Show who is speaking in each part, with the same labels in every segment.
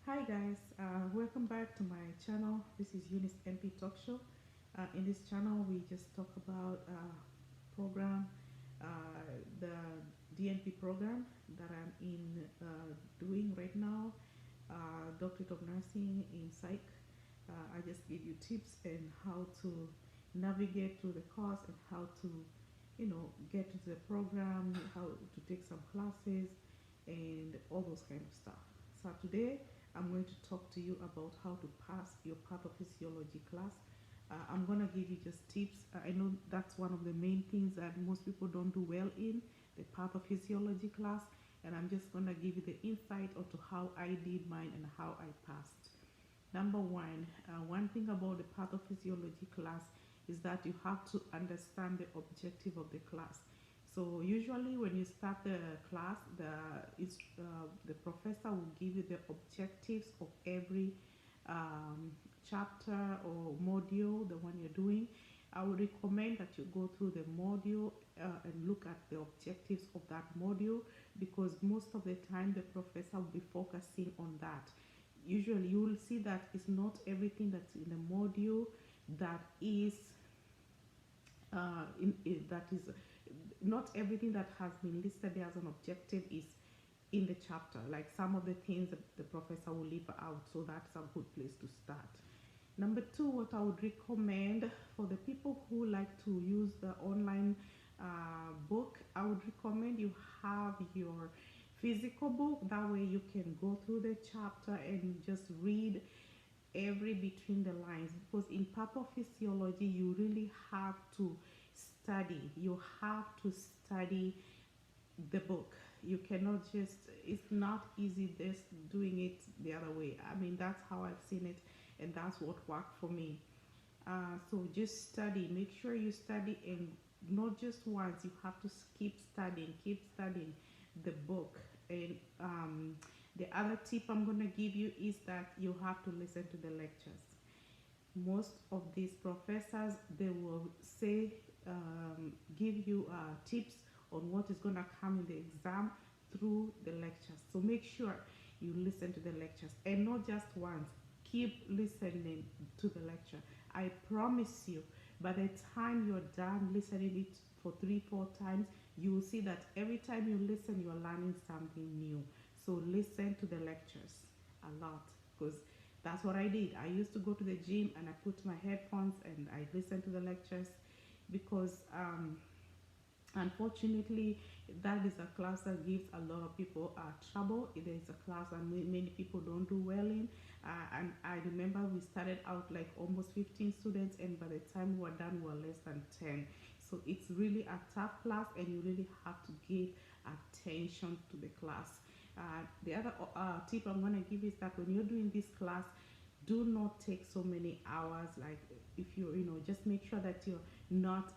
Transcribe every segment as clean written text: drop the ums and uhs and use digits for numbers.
Speaker 1: Hi guys, welcome back to my channel. This is Eunice NP Talk Show. In this channel, we just talk about program, the DNP program that I'm in doing right now, Doctorate of Nursing in Psych. I just give you tips and how to navigate through the course and how to, get into the program, how to take some classes, and all those kind of stuff. So today I'm going to talk to you about how to pass your pathophysiology class. I'm going to give you just tips. I know that's one of the main things that most people don't do well in the pathophysiology class, and I'm just going to give you the insight onto how I did mine and how I passed. Number one thing about the pathophysiology class is that you have to understand the objective of the class. So usually when you start the class, the professor will give you the objectives of every chapter or module, the one you're doing. I would recommend that you go through the module and look at the objectives of that module, because most of the time the professor will be focusing on that. Usually you will see that it's not everything that's in the module that is that is not everything that has been listed there as an objective is in the chapter. Like some of the things that the professor will leave out, so that's a good place to start. Number two, what I would recommend for the people who like to use the online book, I would recommend you have your physical book. That way you can go through the chapter and just read every between the lines, because in pathophysiology you really have to study. You have to study the book. You cannot just, it's not easy just doing it the other way. I mean, that's how I've seen it, and that's what worked for me. So just study, make sure you study, and not just once. You have to keep studying the book. And the other tip I'm going to give you is that you have to listen to the lectures. Most of these professors, they will say, give you tips on what is going to come in the exam through the lectures. So make sure you listen to the lectures, and not just once. Keep listening to the lecture. I promise you, by the time you're done listening it for 3-4 times, you will see that every time you listen, you're learning something new. So listen to the lectures a lot, because that's what I did. I used to go to the gym and I put my headphones and I listen to the lectures, because unfortunately that is a class that gives a lot of people trouble. It is a class that many people don't do well in, and I remember we started out like almost 15 students, and by the time we were done we were less than 10. So it's really a tough class, and you really have to give attention to the class. The other tip I'm going to give is that when you're doing this class, do not take so many hours. Like, if just make sure that you're not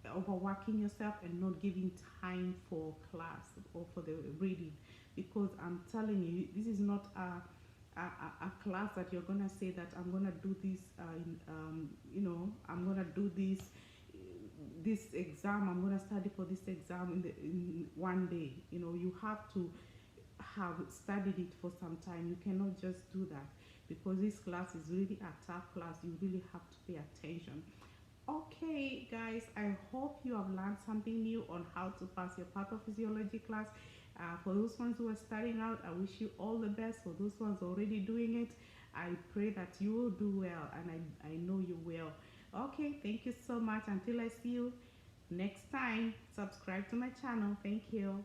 Speaker 1: overworking yourself and not giving time for class or for the reading, because I'm telling you, this is not a class that you're gonna say that I'm gonna do this I'm gonna do this exam, I'm gonna study for this exam in one day. You have to have studied it for some time. You cannot just do that, because this class is really a tough class. You really have to pay attention. Okay, guys, I hope you have learned something new on how to pass your pathophysiology class. For those ones who are starting out, I wish you all the best. For those ones already doing it, I pray that you will do well, and I know you will. Okay, thank you so much. Until I see you next time, subscribe to my channel. Thank you.